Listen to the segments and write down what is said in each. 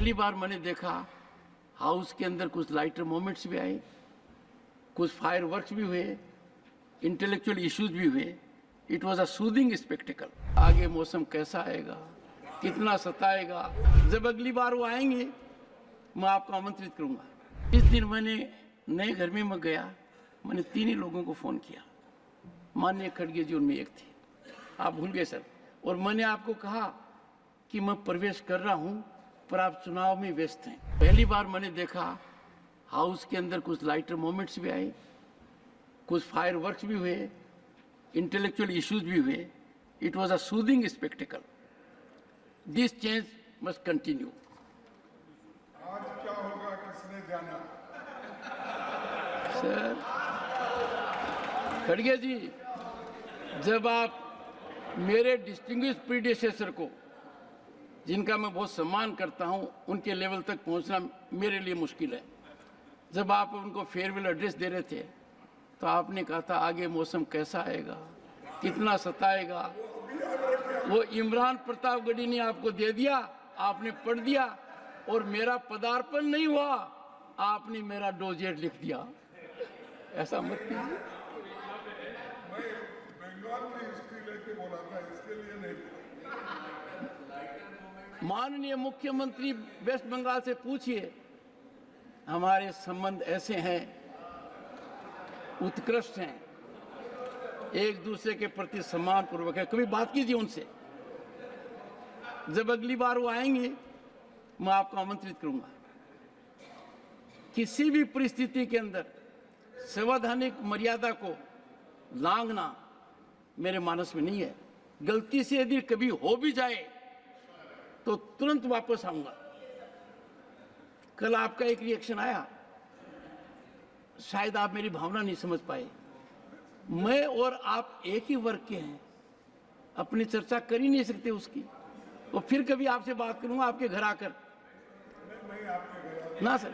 पहली बार मैंने देखा हाउस के अंदर कुछ लाइटर मोमेंट्स भी आए, कुछ फायर वर्क्स भी हुए, इंटेलेक्चुअल इश्यूज भी हुए। It was a soothing spectacled. आगे मौसम कैसा आएगा, कितना सताएगा, जब अगली बार वो आएंगे मैं आपको आमंत्रित करूंगा। इस दिन मैंने नए घर में मैं गया, मैंने 3 ही लोगों को फ़ोन किया। माननीय खड़गे जी उनमें एक थे, आप भूल गए सर। और मैंने आपको कहा कि मैं प्रवेश कर रहा हूं, पर आप चुनाव में व्यस्त हैं। पहली बार मैंने देखा हाउस के अंदर कुछ लाइटर मोमेंट्स भी आए, कुछ फायर वर्क्स भी हुए, इंटेलेक्चुअल इश्यूज भी हुए। It was a soothing spectacled. This change must continue. आज क्या होगा किसने जाना। सर खड़गे जी, जब आप मेरे डिस्टिंग्विश प्रीडेसेसर को, जिनका मैं बहुत सम्मान करता हूं, उनके लेवल तक पहुंचना मेरे लिए मुश्किल है। जब आप उनको फेयरवेल एड्रेस दे रहे थे तो आपने कहा था आगे मौसम कैसा आएगा, कितना सताएगा। वो इमरान प्रतापगढ़ी ने आपको दे दिया, आपने पढ़ दिया, और मेरा पदार्पण नहीं हुआ, आपने मेरा डोजेट लिख दिया। ऐसा मत कीजिए। मैं बंगाल में हिस्ट्री लेके बोला था, इसके लिए नहीं। माननीय मुख्यमंत्री वेस्ट बंगाल से पूछिए, हमारे संबंध ऐसे हैं, उत्कृष्ट हैं, एक दूसरे के प्रति सम्मान पूर्वक है। कभी बात कीजिए उनसे। जब अगली बार वो आएंगे मैं आपको आमंत्रित करूंगा। किसी भी परिस्थिति के अंदर संवैधानिक मर्यादा को लांघना मेरे मानस में नहीं है। गलती से यदि कभी हो भी जाए तो तुरंत वापस आऊंगा। कल आपका एक रिएक्शन आया, शायद आप मेरी भावना नहीं समझ पाए। मैं और आप एक ही वर्ग के हैं, अपनी चर्चा कर ही नहीं सकते उसकी। तो फिर कभी आपसे बात करूंगा आपके घर आकर। ना सर,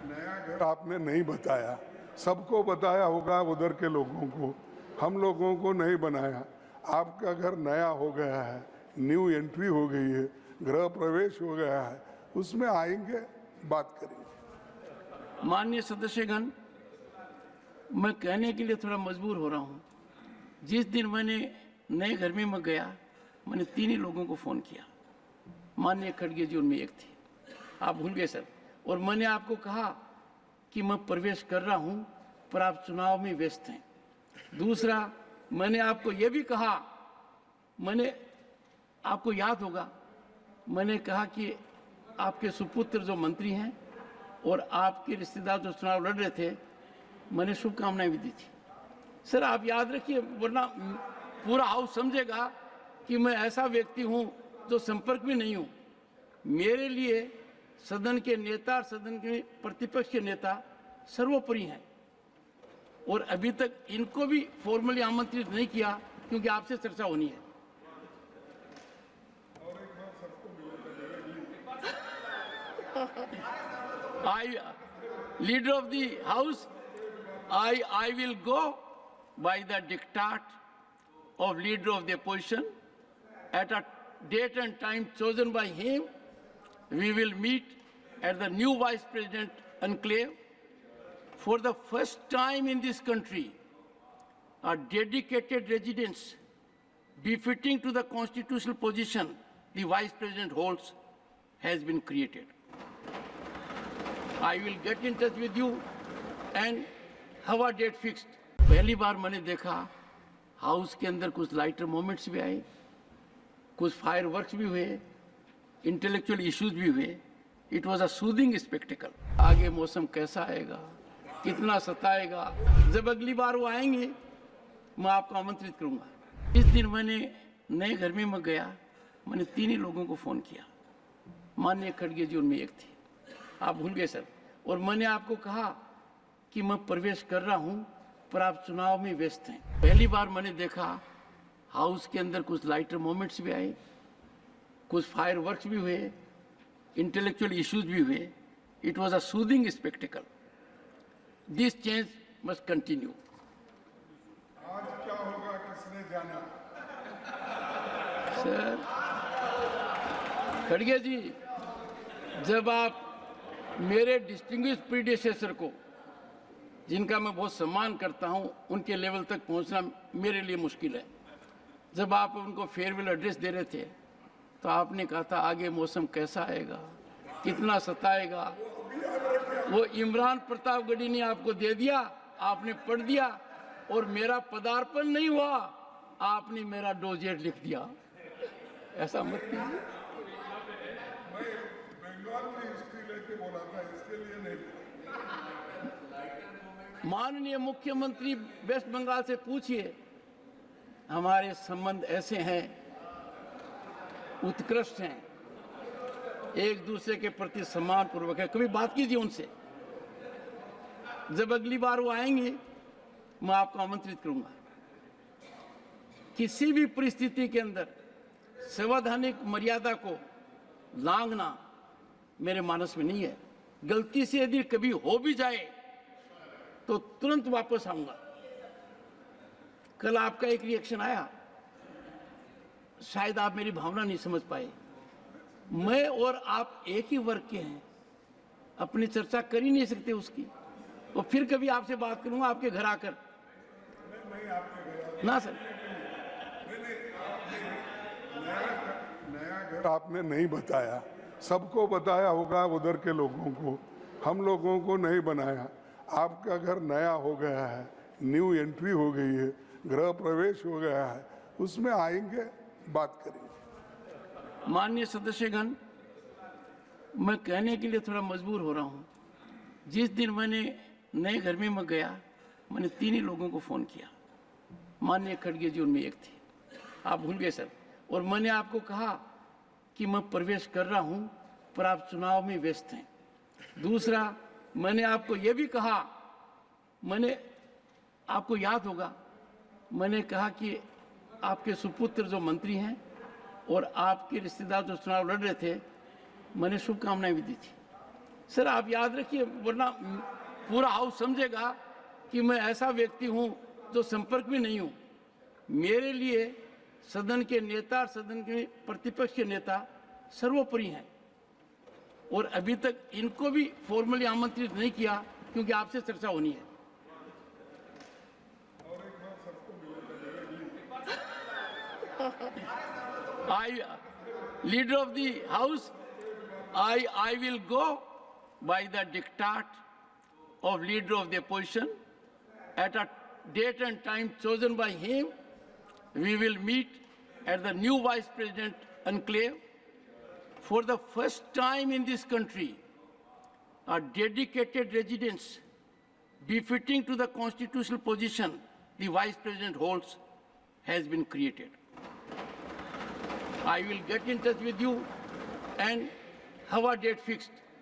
नया घर आपने नहीं बताया, सबको बताया होगा, उधर के लोगों को, हम लोगों को नहीं बनाया। आपका घर नया हो गया है, न्यू एंट्री हो गई है, गृह प्रवेश हो गया है, उसमें आएंगे, बात करेंगे। माननीय सदस्यगण, मैं कहने के लिए थोड़ा मजबूर हो रहा हूं। जिस दिन मैंने नए घर में मैं गया, मैंने 3 ही लोगों को फ़ोन किया। माननीय खड़गे जी उनमें एक थे, आप भूल गए सर। और मैंने आपको कहा कि मैं प्रवेश कर रहा हूं, पर आप चुनाव में व्यस्त हैं। दूसरा, मैंने आपको यह भी कहा, मैंने आपको याद होगा, मैंने कहा कि आपके सुपुत्र जो मंत्री हैं और आपके रिश्तेदार जो चुनाव लड़ रहे थे, मैंने शुभकामनाएं भी दी थी। सर आप याद रखिए, वरना पूरा हाउस समझेगा कि मैं ऐसा व्यक्ति हूं जो संपर्क में नहीं हूं। मेरे लिए सदन के नेता और सदन के प्रतिपक्ष के नेता सर्वोपरि हैं। और अभी तक इनको भी फॉर्मली आमंत्रित नहीं किया क्योंकि आपसे चर्चा होनी है। Leader of the house, I will go by the diktat of leader of the opposition at a date and time chosen by him. We will meet at the new Vice President enclave. For the first time in this country, a dedicated residence befitting to the constitutional position the Vice President holds has been created. I will get in touch with you and have a date fixed. पहली बार मैंने देखा house के अंदर कुछ lighter moments भी आए, कुछ fire works भी हुए, इंटेलेक्चुअल इश्यूज भी हुए। It was a soothing spectacled. आगे मौसम कैसा आएगा, कितना सताएगा, जब अगली बार वो आएंगे मैं आपको आमंत्रित करूंगा। इस दिन मैंने नए घर में मैं गया, मैंने 3 ही लोगों को फ़ोन किया। माननीय खड़गे जी उनमें एक थे, आप भूल गए सर। और मैंने आपको कहा कि मैं प्रवेश कर रहा हूं, पर आप चुनाव में व्यस्त हैं। पहली बार मैंने देखा हाउस के अंदर कुछ लाइटर मोमेंट्स भी आए, कुछ फायर वर्क्स भी हुए, इंटेलेक्चुअल इश्यूज भी हुए। It was a soothing spectacled. This change must continue. आज क्या होगा किसने जाना। सर खड़गे जी, जब आप मेरे डिस्टिंग्विश प्रीडेसेसर को, जिनका मैं बहुत सम्मान करता हूं, उनके लेवल तक पहुंचना मेरे लिए मुश्किल है। जब आप उनको फेयरवेल एड्रेस दे रहे थे तो आपने कहा था आगे मौसम कैसा आएगा, कितना सताएगा। वो इमरान प्रतापगढ़ी ने आपको दे दिया, आपने पढ़ दिया और मेरा पदार्पण नहीं हुआ, आपने मेरा डोजेट लिख दिया। ऐसा मत कीजिए। बंगाल में हिस्ट्री लेके बोला था, इसके लिए नहीं। माननीय मुख्यमंत्री वेस्ट बंगाल से पूछिए, हमारे संबंध ऐसे हैं, उत्कृष्ट हैं, एक दूसरे के प्रति सम्मान पूर्वक है। कभी बात कीजिए उनसे। जब अगली बार वो आएंगे मैं आपको आमंत्रित करूंगा। किसी भी परिस्थिति के अंदर संवैधानिक मर्यादा को लांघना मेरे मानस में नहीं है। गलती से यदि कभी हो भी जाए तो तुरंत वापस आऊंगा। कल आपका एक रिएक्शन आया, शायद आप मेरी भावना नहीं समझ पाए। मैं और आप एक ही वर्ग के हैं, अपनी चर्चा कर ही नहीं सकते उसकी। और फिर कभी आपसे बात करूंगा आपके घर आकर। ना सर, नया घर आपने नहीं बताया, सबको बताया होगा उधर के लोगों को, हम लोगों को नहीं बनाया। आपका घर नया हो गया है, न्यू एंट्री हो गई है, गृह प्रवेश हो गया है, उसमें आएंगे, बात करेंगे। माननीय सदस्यगण, मैं कहने के लिए थोड़ा मजबूर हो रहा हूँ। जिस दिन मैंने नए घर में मैं गया, मैंने 3 ही लोगों को फ़ोन किया। माननीय खड़गे जी उनमें एक थे, आप भूल गए सर। और मैंने आपको कहा कि मैं प्रवेश कर रहा हूँ पर आप चुनाव में व्यस्त हैं। दूसरा, मैंने आपको ये भी कहा, मैंने आपको याद होगा, मैंने कहा कि आपके सुपुत्र जो मंत्री हैं और आपके रिश्तेदार जो चुनाव लड़ रहे थे, मैंने शुभकामनाएं भी दी थी। सर आप याद रखिए, वरना पूरा हाउस समझेगा कि मैं ऐसा व्यक्ति हूं जो संपर्क में नहीं हूं। मेरे लिए सदन के नेता और सदन के प्रतिपक्ष के नेता सर्वोपरि हैं। और अभी तक इनको भी फॉर्मली आमंत्रित नहीं किया क्योंकि आपसे चर्चा होनी है। Leader of the House, I will go by the diktat of leader of the opposition. At a date and time chosen by him, we will meet at the new Vice President enclave. For the first time in this country, a dedicated residence befitting to the constitutional position the Vice President holds has been created. I will get in touch with you and have a date fixed.